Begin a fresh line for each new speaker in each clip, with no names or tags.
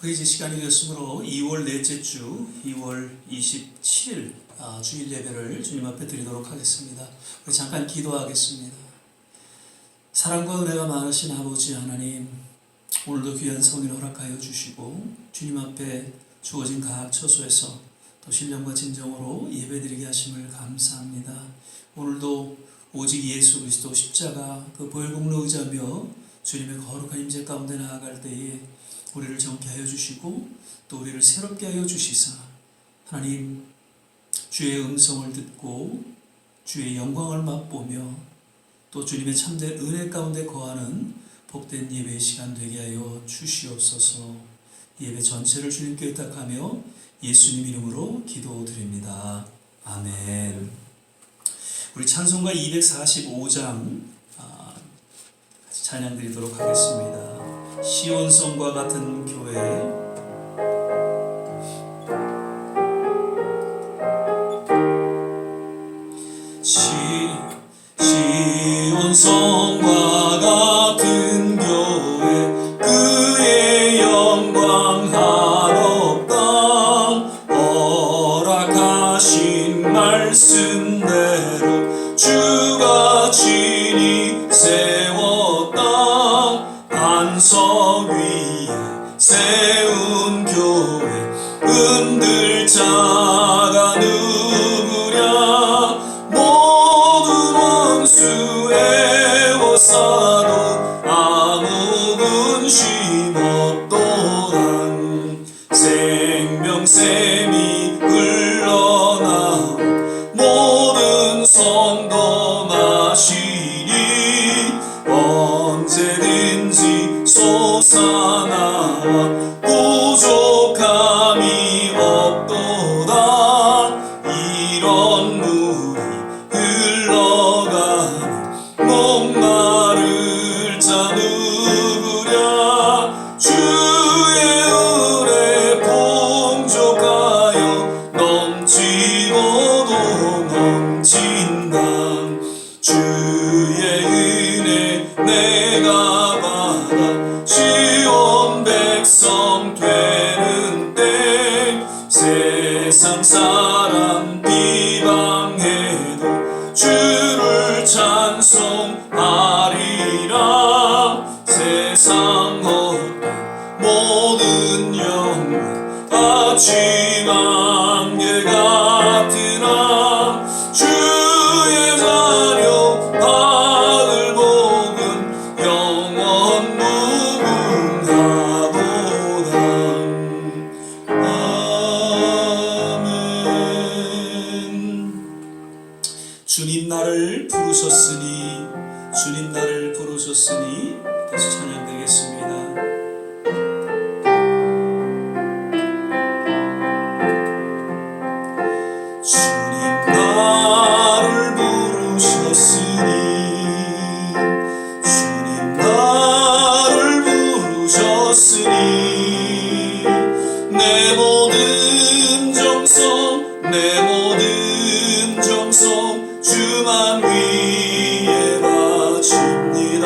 우리 이제 시간이 되었으므로 2월 넷째 주 2월 27일 주일 예배를 주님 앞에 드리도록 하겠습니다. 우리 잠깐 기도하겠습니다. 사랑과 은혜가 많으신 아버지 하나님, 오늘도 귀한 성의를 허락하여 주시고 주님 앞에 주어진 각 처소에서 또 신령과 진정으로 예배드리게 하심을 감사합니다. 오늘도 오직 예수 그리스도 십자가 그 보혈공로 의지하며 주님의 거룩한 임재 가운데 나아갈 때에 우리를 정케 하여 주시고 또 우리를 새롭게 하여 주시사 하나님 주의 음성을 듣고 주의 영광을 맛보며 또 주님의 참된 은혜 가운데 거하는 복된 예배의 시간 되게 하여 주시옵소서. 예배 전체를 주님께 의탁하며 예수님 이름으로 기도드립니다. 아멘. 우리 찬송가 245장 같이 찬양 드리도록 하겠습니다. 시온성과 같은 교회. 시온성과 같은 교회, 그의 영광 한없다. 허락하신 말씀대로 주가 친히 세웠다. 반석 위에 세운 교회, 흔들 자가 누구랴. 모든 원수 애워싸도 아무 근심 없도다. 생명샘이 흘러나오 모든 성도 마시니 언제든지 솟아나와 부족함이 없도다. 이런 물이 흘러가는 목마를 자 누구랴. 주의 은혜 풍족하여 넘치고도 넘친다. 주의 은혜 내가 받아 시온 백성 되는 때, 세상 사람 비방해도 주를 찬송하리라. 세상 어떤 모든 영광 같이 만개 같으나 주의 자녀 받을 복은 영원 무궁하도다. 아멘. 주님 나를 부르셨으니, 주님 나를 부르셨으니. 다시 찬양드리겠습니다. 주님 나를 부르셨으니, 주님 나를 부르셨으니. 내 모든 정성, 내 모든 정성 주만 위에 바칩니다.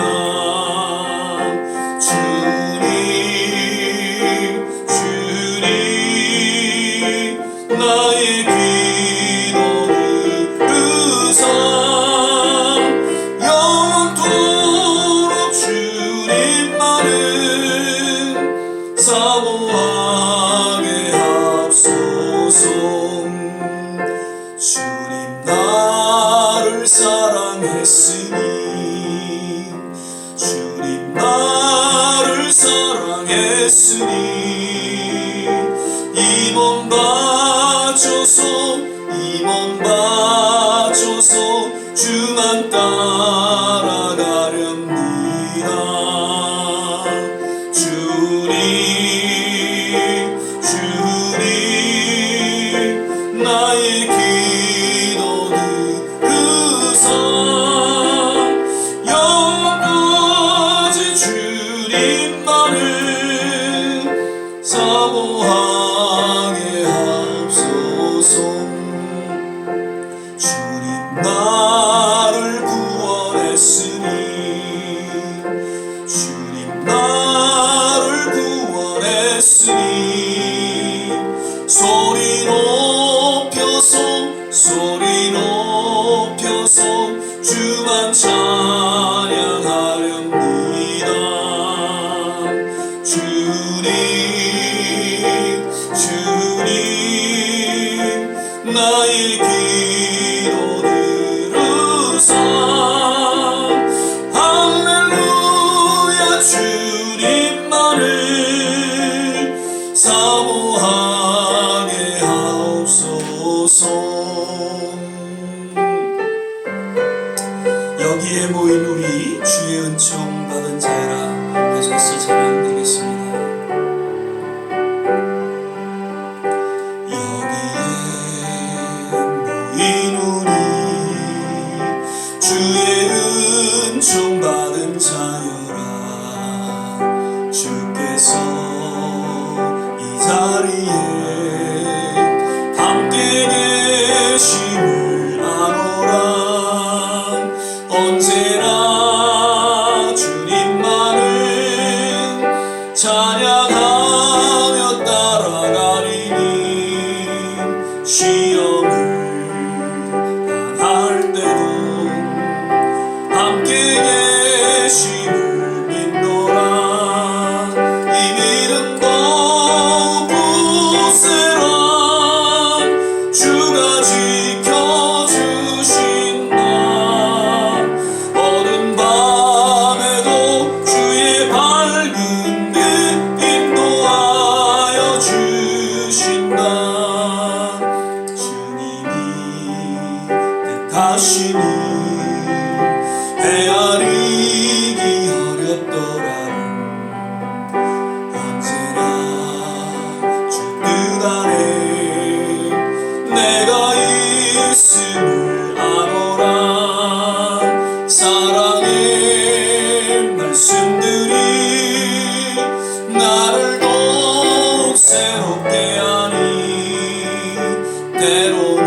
나의 기도를 들으사 영원토록 주님만을 사모하게 하옵소서. 주님 나를 사랑했으니, 주님 나를 사랑했으니. 이 몸 바쳐서, 이 몸 바쳐서 주만 따라가렵니다. 주님, 주님 나의 기도 들으사 영원까지 주님만을 사모하게 하옵소서. 주님 나를 구원했으니, 주님 나를 구원했으니. 없으니 소리 높여서 소리 높여서 주만 찬양하렵니다. 주님 주님 나의 기도 들으사 할렐루야 주님만을 사모하게 하옵소서. 여기에 모인 우리 주의 은총 받은 자라 계속해서 찬양드리겠습니다. 여기에 모인 우리 주의 은총 받은 자여라. 주께서 이 자리에 함께 계심을 아노라. 언제나 주님만을 찬양하며 따라가리니 시험을 당할 때도 함께 계심을 믿노라. 이 믿음도 굳세라. 주가 지켜주신다. 어두운 밤에도 주의 밝은 빛 인도하여 주신다. 주님이 뜻하시니 헤아리기 어렵더라도 언제나 주 뜻 안에 내가 있음을 아노라. 사랑의 말씀들이 나를 더욱 새롭게 하니 때로는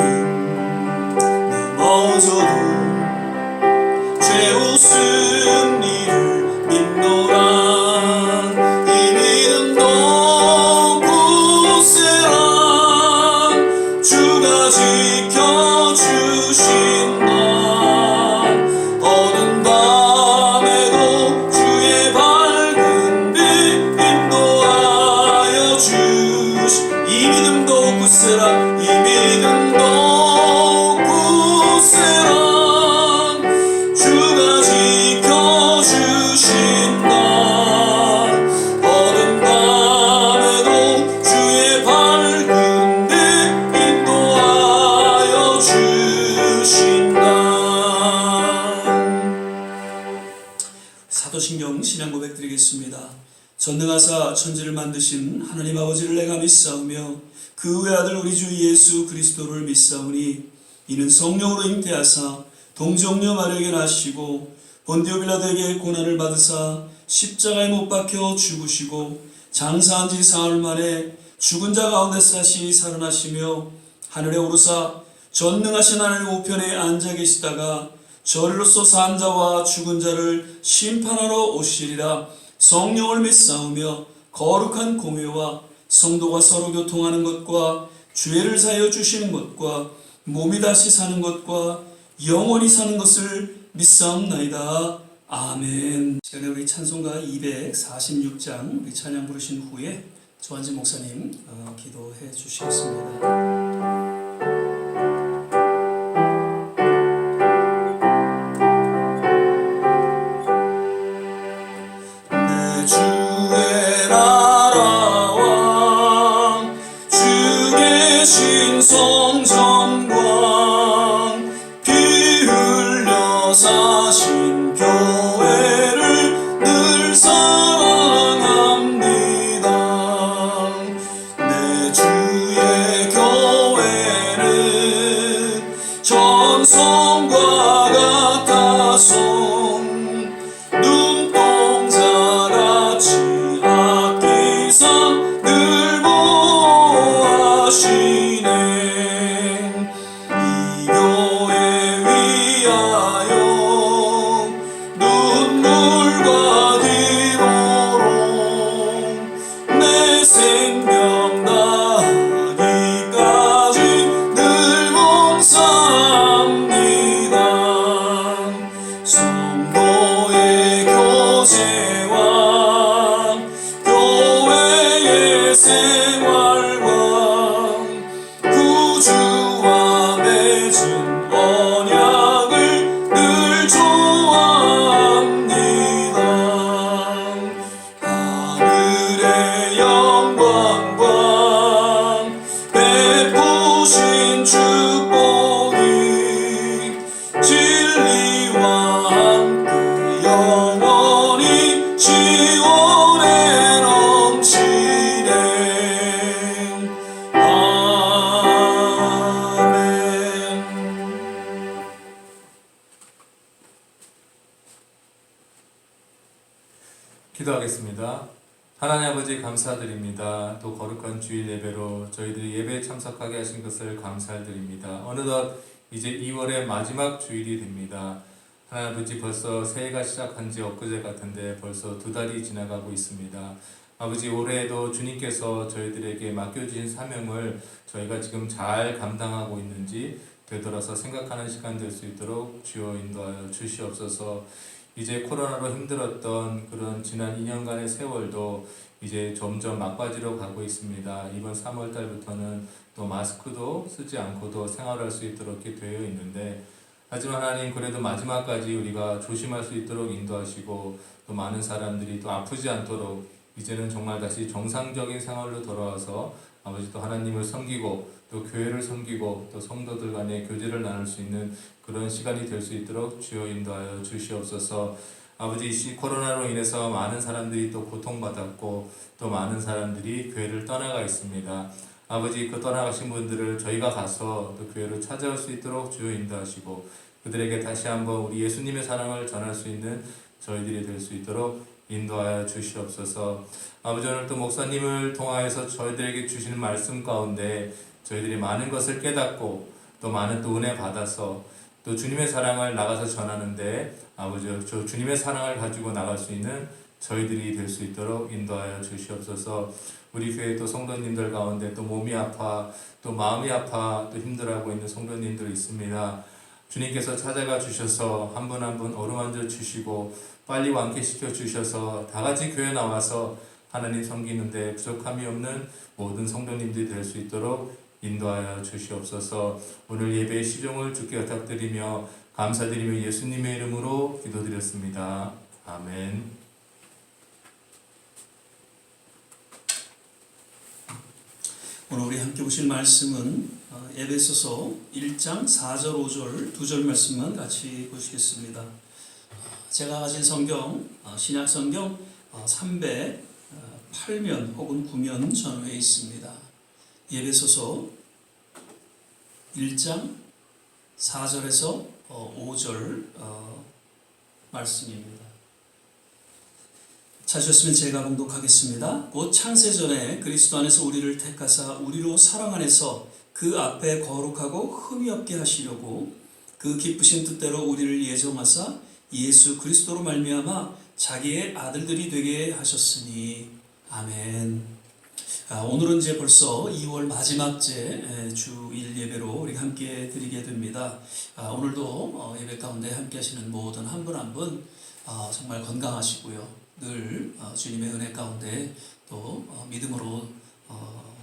넘어져도 죄 웃은 이를 믿노라. 이 믿음도 굳세라. 주가 지켜주신다. 어두운 밤에도 주의 밝은 빛 인도하여 이 믿음도 굳세라. 이 믿음도 굳세라. 주가 지켜주신다. 어두운 밤에도 주의 밝은 빛 인도하여 주신다. 사도신경 신앙 고백 드리겠습니다. 전능하사 천지를 만드신 하나님 아버지를 내가 믿사오며 그 외아들 우리 주 예수 그리스도를 믿사오니 이는 성령으로 잉태하사 동정녀 마리아에게 나시고 본디오 빌라도에게 고난을 받으사 십자가에 못 박혀 죽으시고 장사한 지 사흘 만에 죽은 자 가운데서 다시 살아나시며 하늘에 오르사 전능하신 하나님 우편에 앉아 계시다가 저리로서 산 자와 죽은 자를 심판하러 오시리라. 성령을 믿사오며 거룩한 공회와 성도가 서로 교통하는 것과 죄를 사하여 주시는 것과 몸이 다시 사는 것과 영원히 사는 것을 믿사옵나이다. 아멘. 시간에 우리 찬송가 246장 우리 찬양 부르신 후에 조한진 목사님 기도해 주시겠습니다. 성전광 피 흘려 사신 교회를 늘 사랑합니다. 내 주의 교회는 전성과 같아서 눈동자같이 아끼사 늘 보호하시네. 눈물과 기도로 내 생 생활과 구주와 맺은 언약을 늘 좋아합니다. 하늘의 영광과 베푸신 축복이 진리와 함께 영원히 지원해 넘치네. 아멘.
기도하겠습니다. 하나님 아버지 감사드립니다. 또 거룩한 주일 예배로 저희들이 예배에 참석하게 하신 것을 감사드립니다. 어느덧 이제 2월의 마지막 주일이 됩니다. 하나님 아버지 벌써 새해가 시작한 지 엊그제 같은데 벌써 2달이 지나가고 있습니다. 아버지 올해에도 주님께서 저희들에게 맡겨주신 사명을 저희가 지금 잘 감당하고 있는지 되돌아서 생각하는 시간 될 수 있도록 주여 인도하여 주시옵소서. 이제 코로나로 힘들었던 그런 지난 2년간의 세월도 이제 점점 막바지로 가고 있습니다. 이번 3월 달부터는 또 마스크도 쓰지 않고도 생활할 수 있도록 이렇게 되어 있는데, 하지만 하나님 그래도 마지막까지 우리가 조심할 수 있도록 인도하시고 또 많은 사람들이 또 아프지 않도록 이제는 정말 다시 정상적인 생활로 돌아와서 아버지 또 하나님을 섬기고 또 교회를 섬기고 또 성도들 간의 교제를 나눌 수 있는 그런 시간이 될 수 있도록 주여 인도하여 주시옵소서. 아버지 이 코로나로 인해서 많은 사람들이 또 고통받았고 또 많은 사람들이 교회를 떠나가 있습니다. 아버지 그 떠나가신 분들을 저희가 가서 또 교회로 찾아올 수 있도록 주여 인도하시고 그들에게 다시 한번 우리 예수님의 사랑을 전할 수 있는 저희들이 될 수 있도록 인도하여 주시옵소서. 아버지 오늘 또 목사님을 통하여서 저희들에게 주시는 말씀 가운데 저희들이 많은 것을 깨닫고 또 많은 또 은혜 받아서 또 주님의 사랑을 나가서 전하는데 아버지 저 주님의 사랑을 가지고 나갈 수 있는 저희들이 될 수 있도록 인도하여 주시옵소서. 우리 교회 또 성도님들 가운데 또 몸이 아파 또 마음이 아파 또 힘들어하고 있는 성도님들 있습니다. 주님께서 찾아가 주셔서 한 분 한 분 어루만져 주시고 빨리 완쾌시켜 주셔서 다 같이 교회 나와서 하나님 섬기는데 부족함이 없는 모든 성도님들이 될 수 있도록 인도하여 주시옵소서. 오늘 예배의 시종을 주께 부탁드리며 감사드리며 예수님의 이름으로 기도드렸습니다. 아멘.
오늘 우리 함께 보실 말씀은 에베소서 1장 4절 5절 2절 말씀만 같이 보시겠습니다. 제가 가진 성경 신약 성경 308면 혹은 9면 전후에 있습니다. 에베소서 1장 4절에서 5절 말씀입니다. 찾으셨으면 제가 봉독하겠습니다. 곧 창세전에 그리스도 안에서 우리를 택하사 우리로 사랑 안에서 그 앞에 거룩하고 흠이 없게 하시려고 그 기쁘신 뜻대로 우리를 예정하사 예수 그리스도로 말미암아 자기의 아들들이 되게 하셨으니 아멘. 오늘은 이제 벌써 2월 마지막 주일 예배로 우리가 함께 드리게 됩니다. 오늘도 예배 가운데 함께 하시는 모든 한 분 한 분 정말 건강하시고요. 늘 주님의 은혜 가운데 또 믿음으로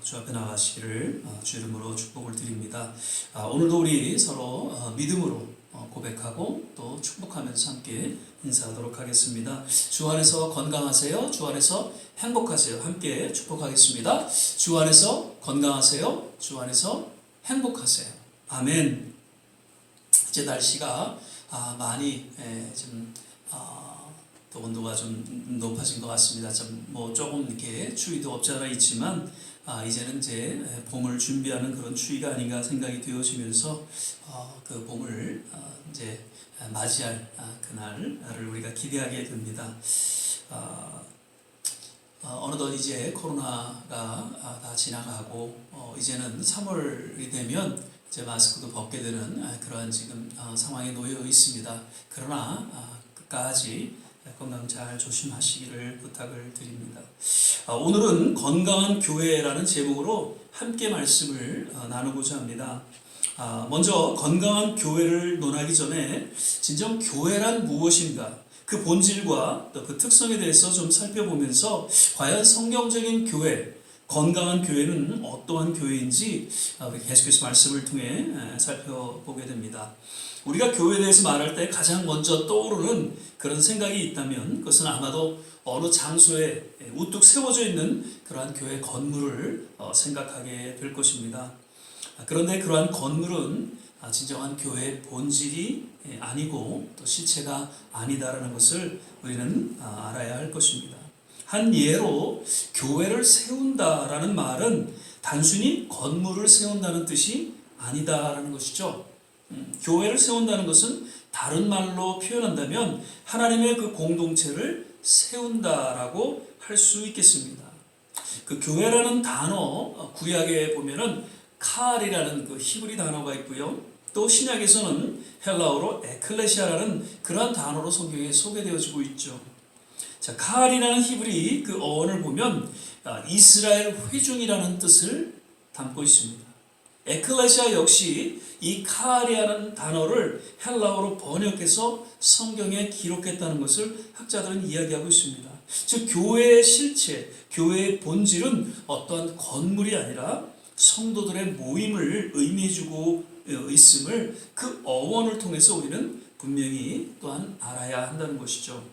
주 앞에 나가시기를 주 이름으로 축복을 드립니다. 오늘도 우리 서로 믿음으로 고백하고 또 축복하면서 함께 인사하도록 하겠습니다. 주 안에서 건강하세요. 주 안에서 행복하세요. 함께 축복하겠습니다. 주 안에서 건강하세요. 주 안에서 행복하세요. 아멘. 이제 날씨가 많이 좀 또 온도가 좀 높아진 것 같습니다. 뭐 조금 이렇게 추위도 없지 않아 있지만 이제는 이제 봄을 준비하는 그런 추위가 아닌가 생각이 되어지면서 그 봄을 이제 맞이할 그날을 우리가 기대하게 됩니다. 어느덧 이제 코로나가 다 지나가고 이제는 3월이 되면 이제 마스크도 벗게 되는 그러한 지금 상황에 놓여 있습니다. 그러나 끝까지 건강 잘 조심하시기를 부탁을 드립니다. 오늘은 건강한 교회라는 제목으로 함께 말씀을 나누고자 합니다. 먼저 건강한 교회를 논하기 전에 진정 교회란 무엇인가 그 본질과 또 그 특성에 대해서 좀 살펴보면서 과연 성경적인 교회 건강한 교회는 어떠한 교회인지 우리 계속해서 말씀을 통해 살펴보게 됩니다. 우리가 교회에 대해서 말할 때 가장 먼저 떠오르는 그런 생각이 있다면 그것은 아마도 어느 장소에 우뚝 세워져 있는 그러한 교회 건물을 생각하게 될 것입니다. 그런데 그러한 건물은 진정한 교회의 본질이 아니고 또 실체가 아니다라는 것을 우리는 알아야 할 것입니다. 한 예로 교회를 세운다라는 말은 단순히 건물을 세운다는 뜻이 아니다라는 것이죠. 교회를 세운다는 것은 다른 말로 표현한다면 하나님의 그 공동체를 세운다라고 할 수 있겠습니다. 그 교회라는 단어 구약에 보면은 칼이라는 그 히브리 단어가 있고요. 또 신약에서는 헬라어로 에클레시아라는 그러한 단어로 성경에 소개되어지고 있죠. 자, 칼이라는 히브리 그 어원을 보면 이스라엘 회중이라는 뜻을 담고 있습니다. 에클레시아 역시 이 칼이라는 단어를 헬라어로 번역해서 성경에 기록했다는 것을 학자들은 이야기하고 있습니다. 즉 교회의 실체, 교회의 본질은 어떠한 건물이 아니라 성도들의 모임을 의미해주고 있음을 그 어원을 통해서 우리는 분명히 또한 알아야 한다는 것이죠.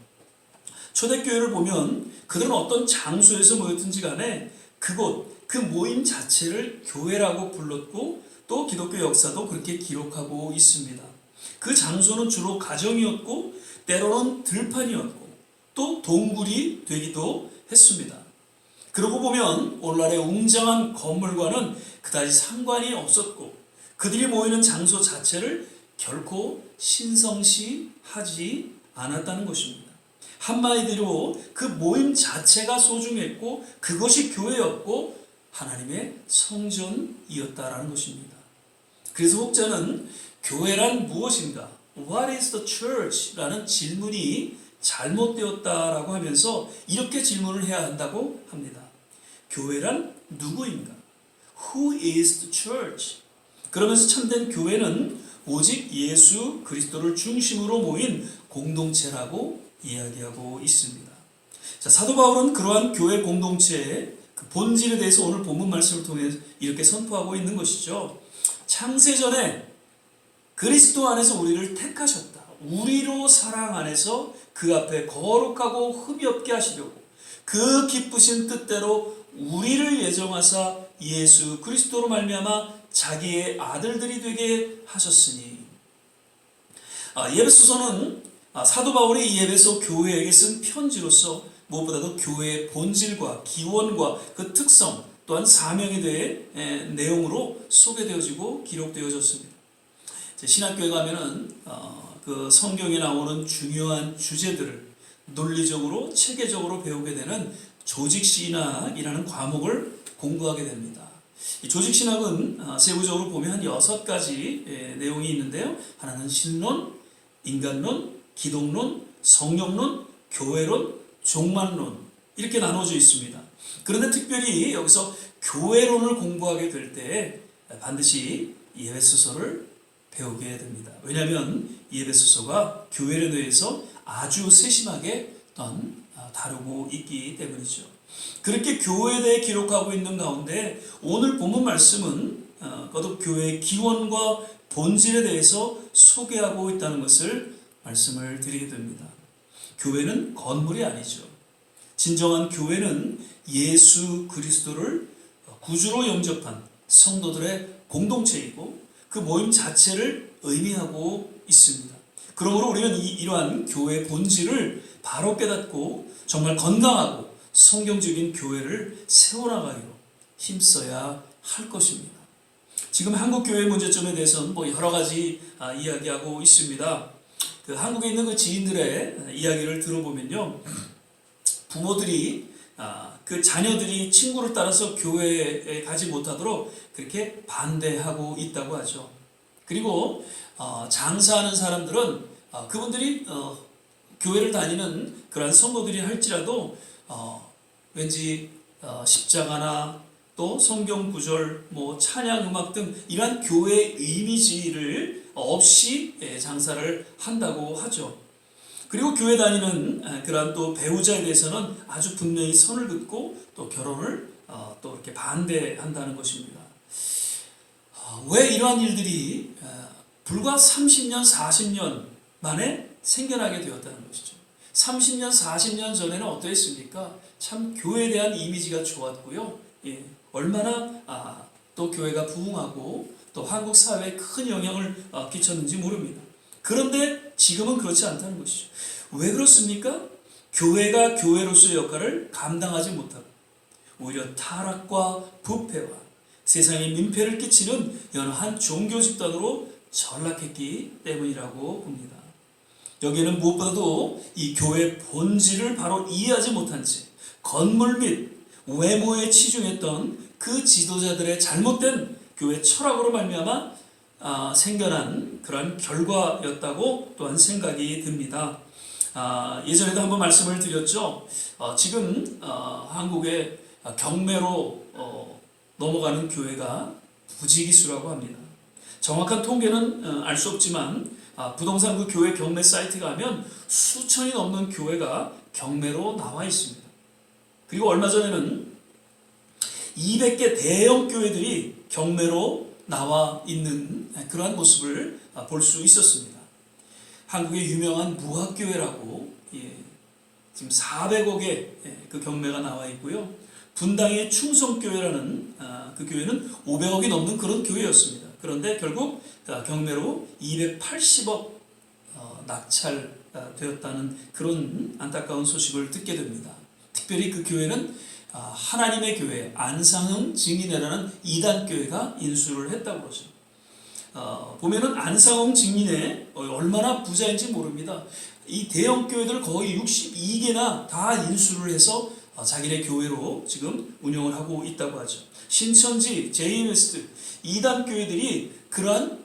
초대교회를 보면 그들은 어떤 장소에서 모였든지 간에 그곳, 그 모임 자체를 교회라고 불렀고 또 기독교 역사도 그렇게 기록하고 있습니다. 그 장소는 주로 가정이었고 때로는 들판이었고 또 동굴이 되기도 했습니다. 그러고 보면 오늘날의 웅장한 건물과는 그다지 상관이 없었고 그들이 모이는 장소 자체를 결코 신성시하지 않았다는 것입니다. 한마디로 그 모임 자체가 소중했고 그것이 교회였고 하나님의 성전이었다라는 것입니다. 그래서 혹자는 교회란 무엇인가? What is the church? 라는 질문이 잘못되었다라고 하면서 이렇게 질문을 해야 한다고 합니다. 교회란 누구인가? Who is the church? 그러면서 참된 교회는 오직 예수 그리스도를 중심으로 모인 공동체라고 이야기하고 있습니다. 자, 사도 바울은 그러한 교회 공동체의 그 본질에 대해서 오늘 본문 말씀을 통해 이렇게 선포하고 있는 것이죠. 창세전에 그리스도 안에서 우리를 택하셨다. 우리로 사랑 안에서 그 앞에 거룩하고 흠이 없게 하시려고 그 기쁘신 뜻대로 우리를 예정하사 예수 그리스도로 말미암아 자기의 아들들이 되게 하셨으니. 에베소서는 사도 바울이 이 에베소 교회에게 쓴 편지로서 무엇보다도 교회의 본질과 기원과 그 특성 또한 사명에 대해 내용으로 소개되어지고 기록되어졌습니다. 신학교에 가면은 그 성경에 나오는 중요한 주제들을 논리적으로 체계적으로 배우게 되는 조직신학이라는 과목을 공부하게 됩니다. 이 조직신학은 세부적으로 보면 한 6가지 내용이 있는데요. 하나는 신론, 인간론, 기독론, 성령론, 교회론, 종말론 이렇게 나눠져 있습니다. 그런데 특별히 여기서 교회론을 공부하게 될 때 반드시 에베소서를 배우게 됩니다. 왜냐하면 에베소서가 교회에 대해서 아주 세심하게 다루고 있기 때문이죠. 그렇게 교회에 대해 기록하고 있는 가운데 오늘 본문 말씀은 거듭 교회의 기원과 본질에 대해서 소개하고 있다는 것을 말씀을 드리게 됩니다. 교회는 건물이 아니죠. 진정한 교회는 예수 그리스도를 구주로 영접한 성도들의 공동체이고 그 모임 자체를 의미하고 있습니다. 그러므로 우리는 이러한 교회의 본질을 바로 깨닫고 정말 건강하고 성경적인 교회를 세워나가기로 힘써야 할 것입니다. 지금 한국 교회 문제점에 대해서는 여러 가지 이야기하고 있습니다. 그 한국에 있는 그 지인들의 이야기를 들어보면요, 부모들이 그 자녀들이 친구를 따라서 교회에 가지 못하도록 그렇게 반대하고 있다고 하죠. 그리고 장사하는 사람들은 그분들이 교회를 다니는 그러한 성도들이 할지라도 왠지 십자가나 또 성경 구절, 찬양 음악 등 이러한 교회의 이미지를 없이 장사를 한다고 하죠. 그리고 교회 다니는 그러한 또 배우자에 대해서는 아주 분명히 선을 긋고 또 결혼을 또 이렇게 이렇게 반대한다는 것입니다. 왜 이러한 일들이 불과 30년, 40년 만에 생겨나게 되었다는 것이죠. 30년, 40년 전에는 어떠했습니까? 참 교회에 대한 이미지가 좋았고요. 얼마나 또 교회가 부흥하고 또 한국 사회에 큰 영향을 끼쳤는지 모릅니다. 그런데 지금은 그렇지 않다는 것이죠. 왜 그렇습니까? 교회가 교회로서의 역할을 감당하지 못하고 오히려 타락과 부패와 세상에 민폐를 끼치는 여러 한 종교 집단으로 전락했기 때문이라고 봅니다. 여기에는 무엇보다도 이 교회의 본질을 바로 이해하지 못한 채 건물 및 외모에 치중했던 그 지도자들의 잘못된 교회 철학으로 말미암아 생겨난 그러한 결과였다고 또한 생각이 듭니다. 예전에도 한번 말씀을 드렸죠. 지금 한국의 경매로 넘어가는 교회가 부지기수라고 합니다. 정확한 통계는 알 수 없지만 부동산 그 교회 경매 사이트 가면 수천이 넘는 교회가 경매로 나와 있습니다. 그리고 얼마 전에는 200개 대형 교회들이 경매로 나와 있는 그러한 모습을 볼 수 있었습니다. 한국의 유명한 무학교회라고 지금 400억의 그 경매가 나와 있고요. 분당의 충성교회라는 그 교회는 500억이 넘는 그런 교회였습니다. 그런데 결국 경매로 280억 낙찰되었다는 그런 안타까운 소식을 듣게 됩니다. 특별히 그 교회는 하나님의 교회 안상흥 증인회라는 이단 교회가 인수를 했다고 그러죠. 보면은 안상흥 증인회 얼마나 부자인지 모릅니다. 이 대형 교회들 거의 62개나 다 인수를 해서 자기네 교회로 지금 운영을 하고 있다고 하죠. 신천지, 제이메스트, 이단 교회들이 그러한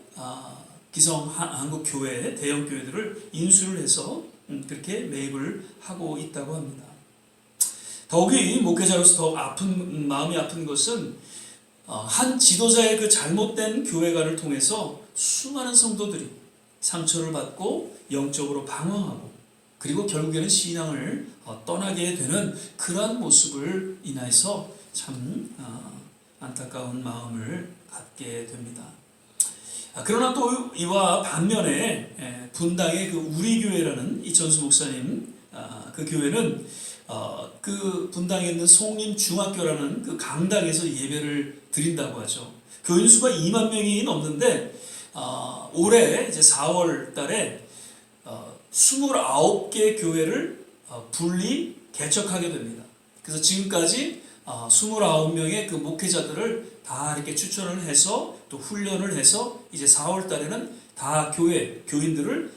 기성 한국 교회 대형 교회들을 인수를 해서 그렇게 매입을 하고 있다고 합니다. 더욱이 목회자로서 더욱 마음이 아픈 것은 한 지도자의 그 잘못된 교회관을 통해서 수많은 성도들이 상처를 받고 영적으로 방황하고 그리고 결국에는 신앙을 떠나게 되는 그러한 모습을 인하여서 참 안타까운 마음을 갖게 됩니다. 그러나 또 이와 반면에 분당의 그 우리교회라는 이천수 목사님 그 교회는 그 분당에 있는 송림중학교라는 그 강당에서 예배를 드린다고 하죠. 교인 수가 2만 명이 넘는데 올해 이제 4월 달에 29개 교회를 분리 개척하게 됩니다. 그래서 지금까지 29명의 그 목회자들을 다 이렇게 추천을 해서 또 훈련을 해서 이제 4월 달에는 다 교인들을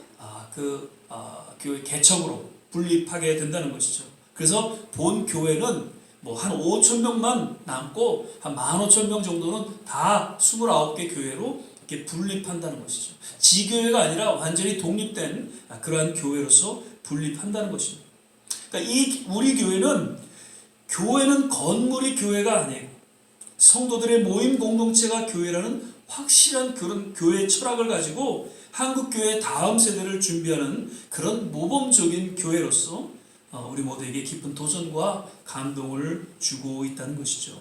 교회 개척으로 분립하게 된다는 것이죠. 그래서 본 교회는 뭐 한 5천 명만 남고 한 15,000명 정도는 다 29개 교회로 이렇게 분립한다는 것이죠. 지교회가 아니라 완전히 독립된 그러한 교회로서 분립한다는 것입니다. 그러니까 우리 교회는 건물이 교회가 아니고 성도들의 모임 공동체가 교회라는 확실한 그런 교회 철학을 가지고 한국 교회 다음 세대를 준비하는 그런 모범적인 교회로서 우리 모두에게 깊은 도전과 감동을 주고 있다는 것이죠.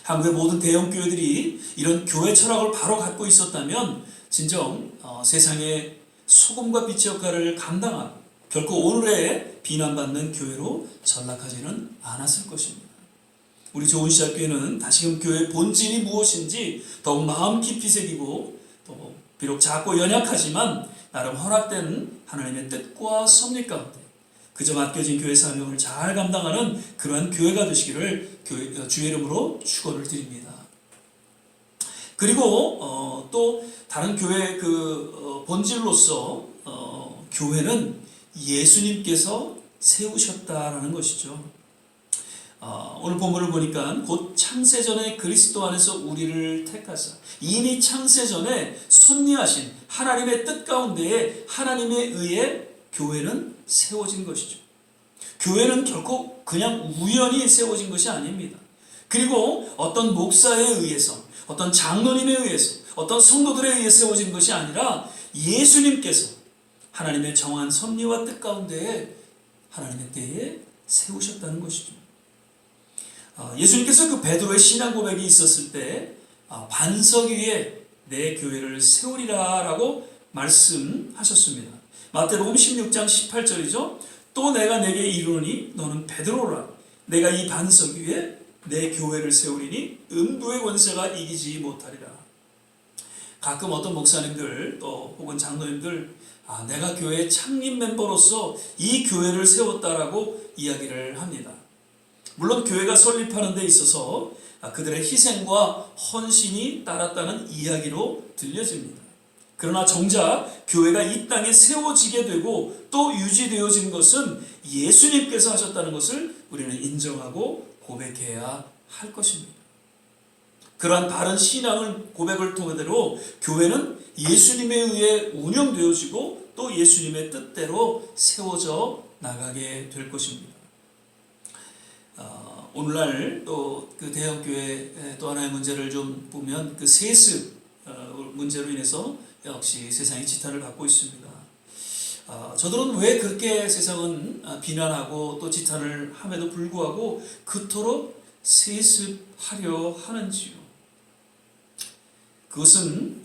한국의 모든 대형 교회들이 이런 교회 철학을 바로 갖고 있었다면 진정 세상의 소금과 빛의 역할을 감당하고 결코 오늘의 비난받는 교회로 전락하지는 않았을 것입니다. 우리 좋은시작교회는 다시금 교회의 본질이 무엇인지 더욱 마음 깊이 새기고 또 비록 작고 연약하지만 나름 허락된 하나님의 뜻과 섭리 가운데 그저 맡겨진 교회 사명을 잘 감당하는 그러한 교회가 되시기를 주의 이름으로 축원을 드립니다. 그리고 또 다른 교회의 그 본질로서 교회는 예수님께서 세우셨다라는 것이죠. 오늘 본문을 보니까 곧 창세전에 그리스도 안에서 우리를 택하사 이미 창세전에 섭리하신 하나님의 뜻 가운데에 하나님에 의해 교회는 세워진 것이죠. 교회는 결코 그냥 우연히 세워진 것이 아닙니다. 그리고 어떤 목사에 의해서 어떤 장로님에 의해서 어떤 성도들에 의해 세워진 것이 아니라 예수님께서 하나님의 정한 섭리와 뜻 가운데에 하나님의 때에 세우셨다는 것이죠. 예수님께서 그 베드로의 신앙 고백이 있었을 때 반석 위에 내 교회를 세우리라 라고 말씀하셨습니다. 마태복음 16장 18절이죠. 또 내가 내게 이르노니 너는 베드로라. 내가 이 반석 위에 내 교회를 세우리니 음부의 권세가 이기지 못하리라. 가끔 어떤 목사님들 또 혹은 장로님들 내가 교회의 창립 멤버로서 이 교회를 세웠다라고 이야기를 합니다. 물론 교회가 설립하는 데 있어서 그들의 희생과 헌신이 따랐다는 이야기로 들려집니다. 그러나 정작 교회가 이 땅에 세워지게 되고 또 유지되어진 것은 예수님께서 하셨다는 것을 우리는 인정하고 고백해야 할 것입니다. 그러한 바른 신앙을 고백을 통해대로 교회는 예수님에 의해 운영되어지고 또 예수님의 뜻대로 세워져 나가게 될 것입니다. 오늘날 또 그 대형교회 또 하나의 문제를 좀 보면 그 세습 문제로 인해서 역시 세상이 지탄을 받고 있습니다. 저들은 왜 그렇게 세상은 비난하고 또 지탄을 함에도 불구하고 그토록 세습하려 하는지요? 그것은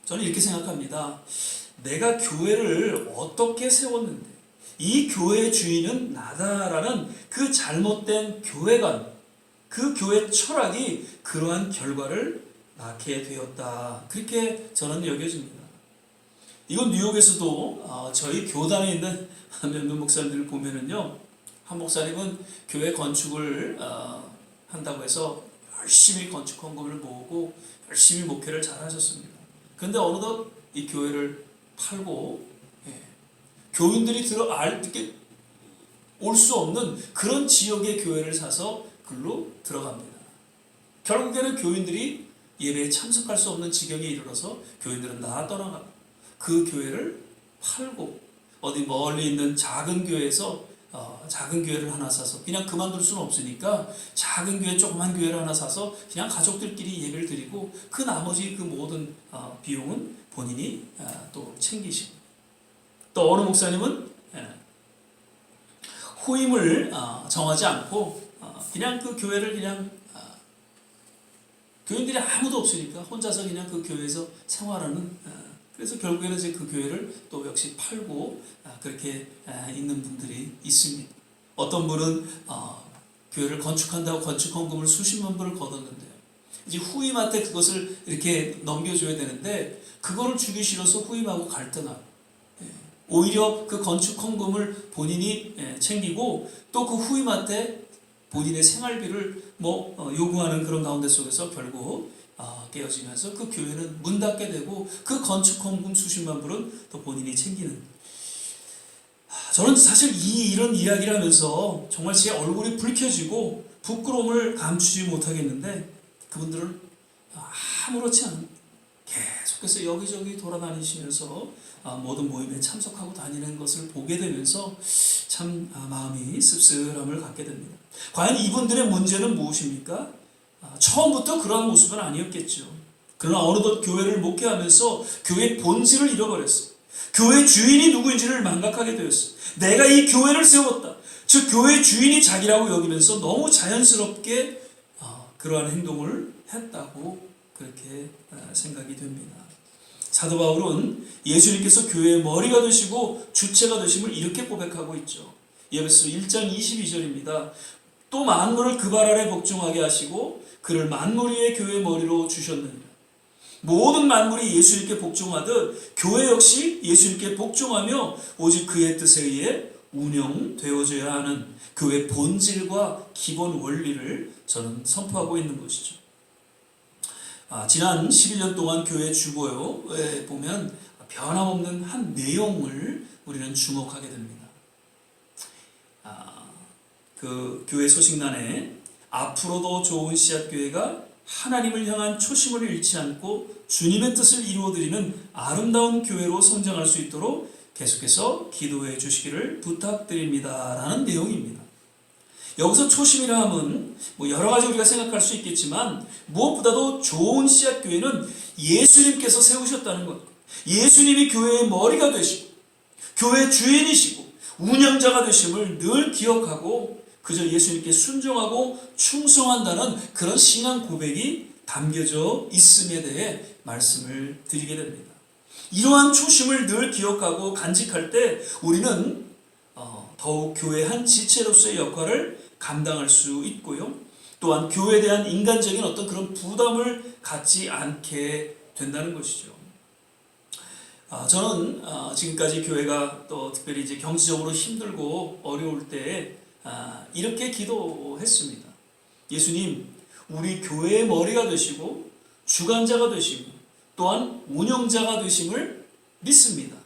저는 이렇게 생각합니다. 내가 교회를 어떻게 세웠는데 이 교회의 주인은 나다라는 그 잘못된 교회관, 그 교회 철학이 그러한 결과를 낳게 되었다. 그렇게 저는 여겨집니다. 이건 뉴욕에서도 저희 교단에 있는 몇몇 목사님들을 보면은요, 한 목사님은 교회 건축을 한다고 해서 열심히 건축 헌금을 모으고 열심히 목회를 잘 하셨습니다. 그런데 어느덧 이 교회를 팔고 교인들이 이렇게 올 수 없는 그런 지역의 교회를 사서 글로 들어갑니다. 결국에는 교인들이 예배에 참석할 수 없는 지경에 이르러서 교인들은 다 떠나가고 그 교회를 팔고 어디 멀리 있는 작은 교회에서 작은 교회를 하나 사서 그냥 그만둘 수는 없으니까 작은 교회 조그만 교회를 하나 사서 그냥 가족들끼리 예배를 드리고 그 나머지 그 모든 비용은 본인이 또 챙기시고 또 어느 목사님은 후임을 정하지 않고 그냥 그 교회를 그냥 교인들이 아무도 없으니까 혼자서 그냥 그 교회에서 생활하는 그래서 결국에는 이제 그 교회를 또 역시 팔고 그렇게 있는 분들이 있습니다. 어떤 분은 교회를 건축한다고 건축 헌금을 수십만 불을 거뒀는데요. 이제 후임한테 그것을 이렇게 넘겨줘야 되는데 그거를 주기 싫어서 후임하고 갈등하고 오히려 그 건축 헌금을 본인이 챙기고 또 그 후임한테 본인의 생활비를 요구하는 그런 가운데 속에서 결국 깨어지면서 그 교회는 문 닫게 되고 그 건축 헌금 수십만 불은 또 본인이 챙기는. 저는 사실 이런 이야기를 하면서 정말 제 얼굴이 붉혀지고 부끄러움을 감추지 못하겠는데 그분들은 아무렇지 않은 계속해서 여기저기 돌아다니시면서 모든 모임에 참석하고 다니는 것을 보게 되면서 참 마음이 씁쓸함을 갖게 됩니다. 과연 이분들의 문제는 무엇입니까? 처음부터 그러한 모습은 아니었겠죠. 그러나 어느덧 교회를 목회하면서 교회의 본질을 잃어버렸어요. 교회 주인이 누구인지를 망각하게 되었어요. 내가 이 교회를 세웠다. 즉 교회 주인이 자기라고 여기면서 너무 자연스럽게 그러한 행동을 했다고 그렇게 생각이 됩니다. 사도 바울은 예수님께서 교회의 머리가 되시고 주체가 되심을 이렇게 고백하고 있죠. 에베소 1장 22절입니다. 또 만물을 그 발 아래 복종하게 하시고 그를 만물 위에 교회의 머리로 주셨느니라. 모든 만물이 예수님께 복종하듯 교회 역시 예수님께 복종하며 오직 그의 뜻에 의해 운영되어져야 하는 교회의 본질과 기본 원리를 저는 선포하고 있는 것이죠. 지난 11년 동안 교회 주보에 보면 변함없는 한 내용을 우리는 주목하게 됩니다. 그 교회 소식란에 앞으로도 좋은 씨앗교회가 하나님을 향한 초심을 잃지 않고 주님의 뜻을 이루어드리는 아름다운 교회로 성장할 수 있도록 계속해서 기도해 주시기를 부탁드립니다. 라는 내용입니다. 여기서 초심이라 함은 여러 가지 우리가 생각할 수 있겠지만 무엇보다도 좋은 씨앗교회는 예수님께서 세우셨다는 것. 예수님이 교회의 머리가 되시고 교회의 주인이시고 운영자가 되심을 늘 기억하고 그저 예수님께 순종하고 충성한다는 그런 신앙 고백이 담겨져 있음에 대해 말씀을 드리게 됩니다. 이러한 초심을 늘 기억하고 간직할 때 우리는 더욱 교회 한 지체로서의 역할을 감당할 수 있고요. 또한 교회에 대한 인간적인 어떤 그런 부담을 갖지 않게 된다는 것이죠. 저는 지금까지 교회가 또 특별히 이제 경제적으로 힘들고 어려울 때 이렇게 기도했습니다. 예수님, 우리 교회의 머리가 되시고 주관자가 되시고 또한 운영자가 되심을 믿습니다.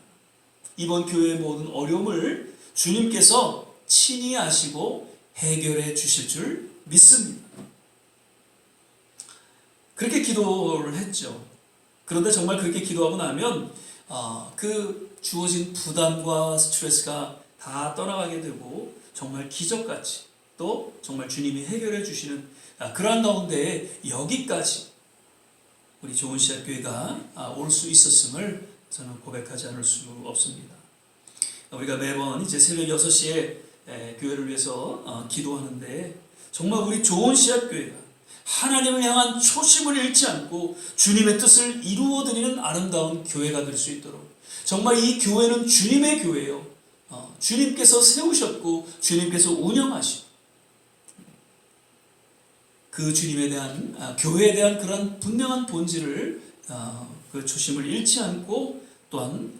이번 교회의 모든 어려움을 주님께서 친히 아시고 해결해 주실 줄 믿습니다. 그렇게 기도를 했죠. 그런데 정말 그렇게 기도하고 나면 그 주어진 부담과 스트레스가 다 떠나가게 되고 정말 기적같이 또 정말 주님이 해결해 주시는 그러한 가운데 여기까지 우리 좋은 씨앗교회가 올 수 있었음을 저는 고백하지 않을 수 없습니다. 우리가 매번 이제 새벽 6시에 교회를 위해서 기도하는데 정말 우리 좋은 씨앗교회가 하나님을 향한 초심을 잃지 않고 주님의 뜻을 이루어드리는 아름다운 교회가 될 수 있도록 정말 이 교회는 주님의 교회예요. 주님께서 세우셨고 주님께서 운영하시고 그 주님에 대한 교회에 대한 그런 분명한 본질을 그 초심을 잃지 않고 또한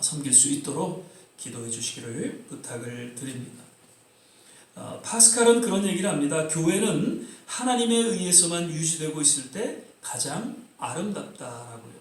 섬길 수 있도록 기도해 주시기를 부탁을 드립니다. 파스칼은 그런 얘기를 합니다. 교회는 하나님에 의해서만 유지되고 있을 때 가장 아름답다라고요.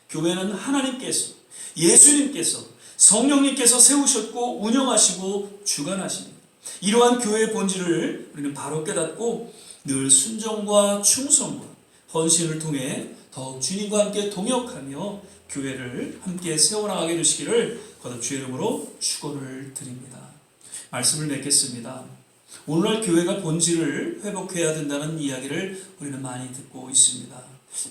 교회는 하나님께서 예수님께서 성령님께서 세우셨고 운영하시고 주관하십니다. 이러한 교회의 본질을 우리는 바로 깨닫고 늘 순종과 충성과 헌신을 통해 더욱 주님과 함께 동역하며 교회를 함께 세워나가게 되시기를 거듭 주의 이름으로 축원을 드립니다. 말씀을 맺겠습니다. 오늘날 교회가 본질을 회복해야 된다는 이야기를 우리는 많이 듣고 있습니다.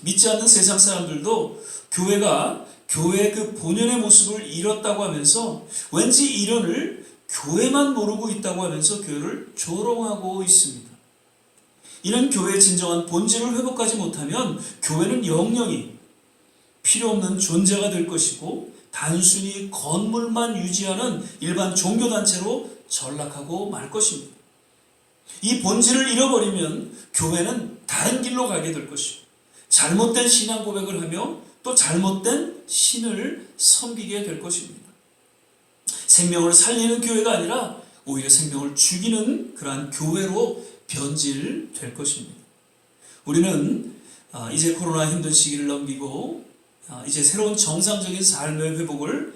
믿지 않는 세상 사람들도 교회가 교회의 그 본연의 모습을 잃었다고 하면서 왠지 이론을 교회만 모르고 있다고 하면서 교회를 조롱하고 있습니다. 이는 교회의 진정한 본질을 회복하지 못하면 교회는 영영이 필요 없는 존재가 될 것이고 단순히 건물만 유지하는 일반 종교단체로 전락하고 말 것입니다. 이 본질을 잃어버리면 교회는 다른 길로 가게 될 것이고 잘못된 신앙 고백을 하며 또 잘못된 신을 섬기게 될 것입니다. 생명을 살리는 교회가 아니라 오히려 생명을 죽이는 그러한 교회로 변질될 것입니다. 우리는 이제 코로나 힘든 시기를 넘기고 이제 새로운 정상적인 삶의 회복을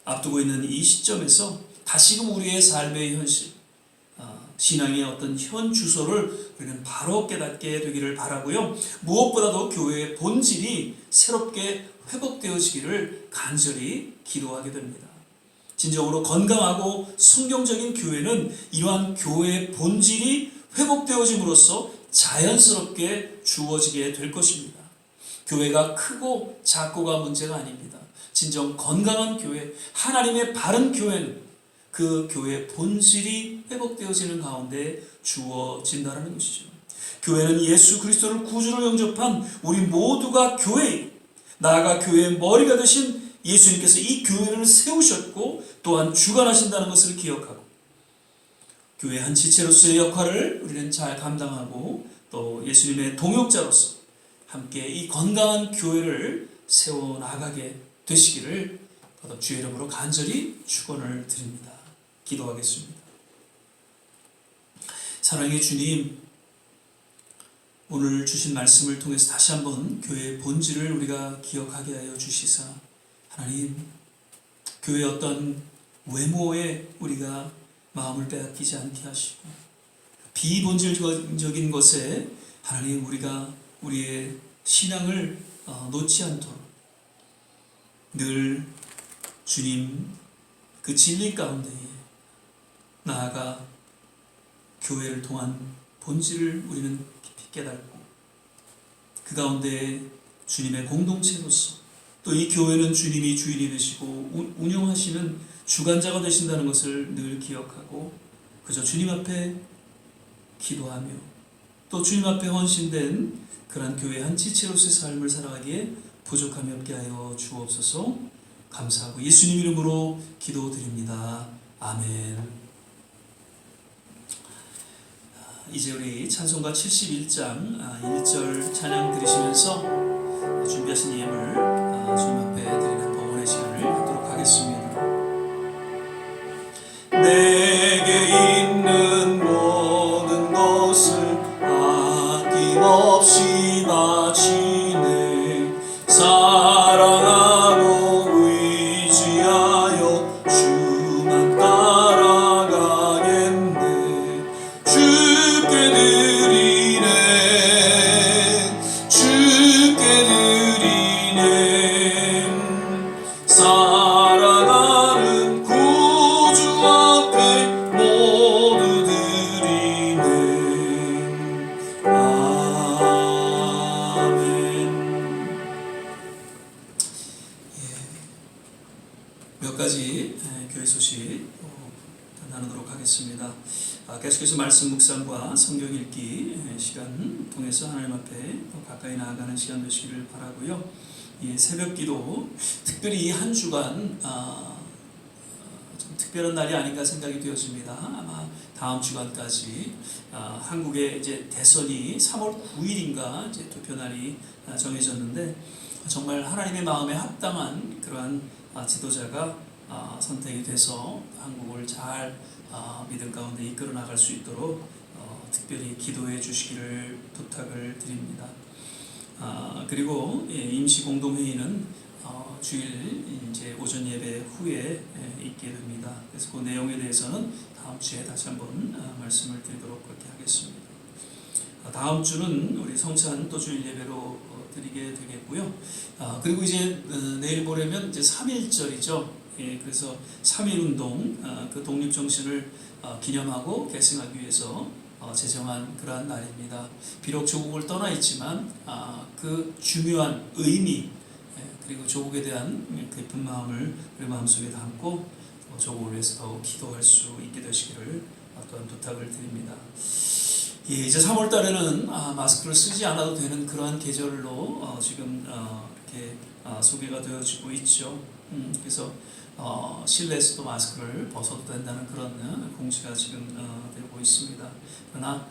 앞두고 있는 이 시점에서 다시금 우리의 삶의 현실, 신앙의 어떤 현 주소를 우리는 바로 깨닫게 되기를 바라고요. 무엇보다도 교회의 본질이 새롭게 회복되어지기를 간절히 기도하게 됩니다. 진정으로 건강하고 성경적인 교회는 이러한 교회의 본질이 회복되어짐으로써 자연스럽게 주어지게 될 것입니다. 교회가 크고 작고가 문제가 아닙니다. 진정 건강한 교회, 하나님의 바른 교회는 그 교회의 본질이 회복되어지는 가운데 주어진다는 것이죠. 교회는 예수 그리스도를 구주로 영접한 우리 모두가 교회이고 나아가 교회의 머리가 되신 예수님께서 이 교회를 세우셨고 또한 주관하신다는 것을 기억하고 교회 한 지체로서의 역할을 우리는 잘 감당하고 또 예수님의 동역자로서 함께 이 건강한 교회를 세워나가게 되시기를 거듭 주의 이름으로 간절히 축원을 드립니다. 기도하겠습니다. 사랑의 주님, 오늘 주신 말씀을 통해서 다시 한번 교회의 본질을 우리가 기억하게 하여 주시사 하나님, 교회의 어떤 외모에 우리가 마음을 빼앗기지 않게 하시고 비본질적인 것에 하나님 우리가 우리의 신앙을 놓지 않도록 늘 주님 그 진리 가운데에 나아가 교회를 통한 본질을 우리는 깊이 깨닫고 그 가운데 주님의 공동체로서 또 이 교회는 주님이 주인이 되시고 운영하시는 주관자가 되신다는 것을 늘 기억하고 그저 주님 앞에 기도하며 또 주님 앞에 헌신된 그러한 교회 한 지체로서의 삶을 살아가기에 부족함이 없게 하여 주옵소서. 감사하고 예수님 이름으로 기도드립니다. 아멘. 이제 우리 찬송가 71장 1절 찬양 들으시면서 준비하신 예물 주님 앞에 드리는 봉헌의 시간을 갖도록 하겠습니다. 내게 있는 모든 것을 아낌없이 바치네. 사랑하고 의지하여 주만 따라가겠네. 주께 드리네. 주께 드리네. 사랑하는 구주 앞에 모두 드리네. 몇 가지 교회 소식 나누도록 하겠습니다. 계속해서 말씀 묵상과 성경 읽기 시간 통해서 하나님 앞에 더 가까이 나아가는 시간 되시기를 바라고요. 새벽 기도, 특별히 이 한 주간 좀 특별한 날이 아닌가 생각이 되어집니다. 아마 다음 주간까지 한국의 이제 대선이 3월 9일인가 이제 투표 날이 정해졌는데 정말 하나님의 마음에 합당한 그러한 지도자가 선택이 돼서 한국을 잘 믿음 가운데 이끌어 나갈 수 있도록 특별히 기도해 주시기를 부탁을 드립니다. 그리고 임시 공동회의는 주일 이제 오전 예배 후에 있게 됩니다. 그래서 그 내용에 대해서는 다음 주에 다시 한번 말씀을 드리도록 그렇게 하겠습니다. 다음 주는 우리 성찬 또 주일 예배로 드리게 되겠고요. 그리고 이제 내일 모레면 이제 3.1절이죠. 그래서 3.1운동 그 독립정신을 기념하고 계승하기 위해서 제정한 그러한 날입니다. 비록 조국을 떠나 있지만 그 중요한 의미 그리고 조국에 대한 깊은 마음을 우리 마음속에 담고 조국을 위해서 더욱 기도할 수 있게 되시기를 또한 부탁을 드립니다. 이제 3월 달에는 마스크를 쓰지 않아도 되는 그러한 계절로 지금 이렇게 소개가 되어지고 있죠. 그래서 실내에서도 마스크를 벗어도 된다는 그런 공지가 지금 되고 있습니다. 그러나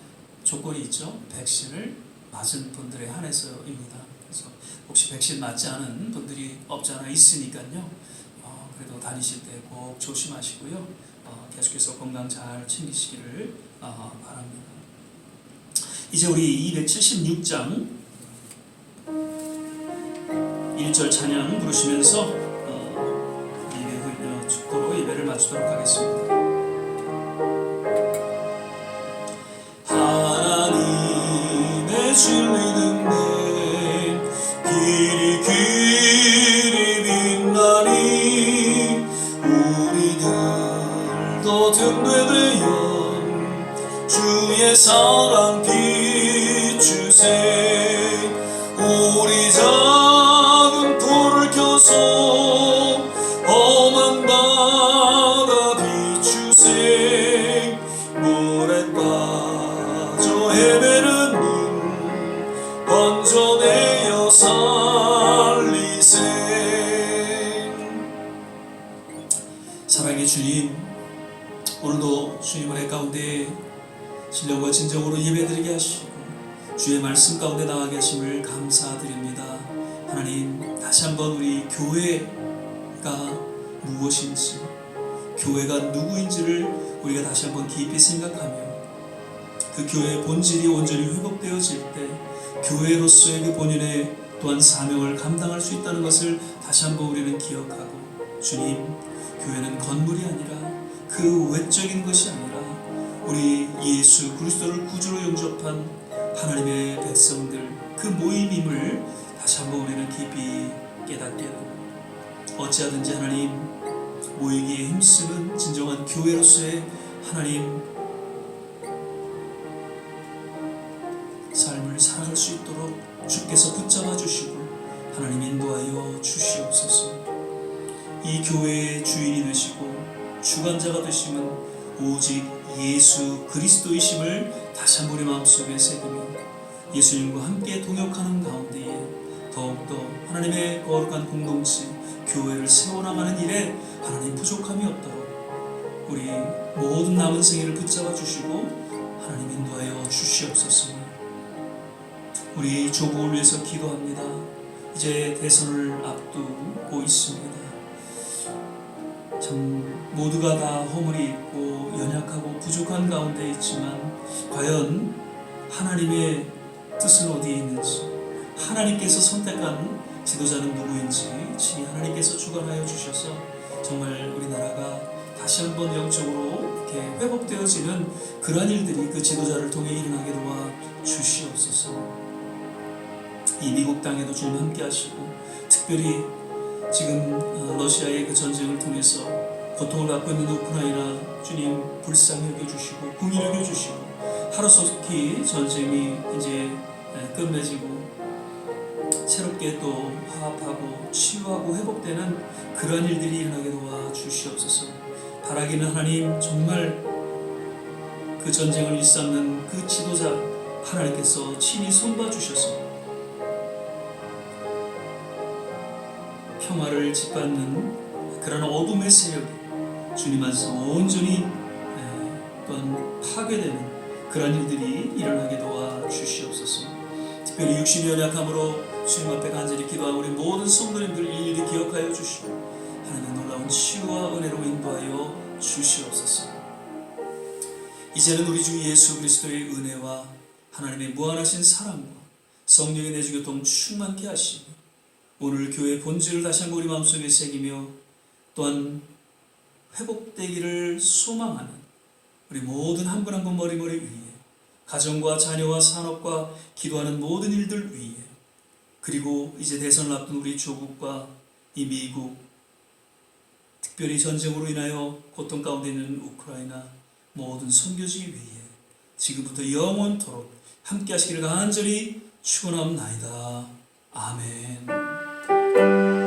조건이 있죠. 백신을 맞은 분들에 한해서입니다. 그래서 혹시 백신 맞지 않은 분들이 없지 않아 있으니까요. 그래도 다니실 때 꼭 조심하시고요. 계속해서 건강 잘 챙기시기를 바랍니다. 이제 우리 276장 1절 찬양 부르시면서 축도로 예배를 마치도록 하겠습니다. 하나님의 진리는 내 길이 빛나니 우리들도 든든되어 주의 사랑 비추세. 우리 작은 불을 켜서 험한 바다 비추세. 물에 빠져 헤매는 눈 건져내어 살리세. 사랑의 주님, 오늘도 주님 은혜 가운데 신령과 진정으로 예배드리게 하시고 주의 말씀 가운데 나가게 하심을 감사드립니다. 하나님, 다시 한번 우리 교회가 무엇인지, 교회가 누구인지를 우리가 다시 한번 깊이 생각하며 그 교회의 본질이 온전히 회복되어질 때 교회로서의 그 본연의 또한 사명을 감당할 수 있다는 것을 다시 한번 우리는 기억하고, 주님, 교회는 건물이 아니라 그 외적인 것이 아니라 우리 예수 그리스도를 구주로 영접한 하나님의 백성들 그 모임임을 다시 한번 우리는 깊이 깨닫게 되고, 어찌하든지 하나님 모이기에 힘쓰는 진정한 교회로서의 하나님 삶을 살아갈 수 있도록 주께서 붙잡아 주시고 하나님 인도하여 주시옵소서. 이 교회의 주인이 되시고 주관자가 되심은 오직 예수 그리스도이심을 다시 한번 우리 마음속에 새기며 예수님과 함께 동역하는 가운데에 더욱더 하나님의 거룩한 공동체, 교회를 세워나가는 일에 하나님 부족함이 없도록 우리 모든 남은 생애를 붙잡아 주시고 하나님 인도하여 주시옵소서. 우리 조국을 위해서 기도합니다. 이제 대선을 앞두고 있습니다. 참 모두가 다 허물이 있고 연약하고 부족한 가운데 있지만 과연 하나님의 뜻은 어디에 있는지, 하나님께서 선택한 지도자는 누구인지 친히 하나님께서 주관하여 주셔서 정말 우리나라가 다시 한번 영적으로 이렇게 회복되어지는 그러한 일들이 그 지도자를 통해 일어나게 도와 주시옵소서. 이 미국 땅에도 주님 함께 하시고 특별히 지금 러시아의 그 전쟁을 통해서 고통을 받고 있는 우크라이나 주님 불쌍히 여겨주시고 긍휼히 여겨주시고 하루속히 전쟁이 이제 끝맺이고 새롭게 또 화합하고 치유하고 회복되는 그러한 일들이 일어나게 도와 주시옵소서. 바라기는 하나님 정말 그 전쟁을 일삼는 그 지도자 하나님께서 친히 손봐 주셔서 평화를 짓밟는 그런 어둠의 세력이 주님 안에서 온전히 또한 파괴되는 그런 일들이 일어나게 도와 주시옵소서. 특별히 육신의 연약함으로 주님 앞에 간절히 기도하고 우리 모든 성도님들 일일이 기억하여 주시고 하나님의 놀라운 치유와 은혜로 인도하여 주시옵소서. 이제는 우리 주 예수 그리스도의 은혜와 하나님의 무한하신 사랑과 성령의 내주교통 충만케 하시고 오늘 교회의 본질을 다시 한번 우리 마음속에 새기며 또한 회복되기를 소망하는 우리 모든 한 분 한 분 머리머리 위에 가정과 자녀와 산업과 기도하는 모든 일들 위에 그리고 이제 대선을 앞둔 우리 조국과 이 미국 특별히 전쟁으로 인하여 고통 가운데 있는 우크라이나 모든 선교지 위에 지금부터 영원토록 함께 하시기를 간절히 축원합니다. 아멘.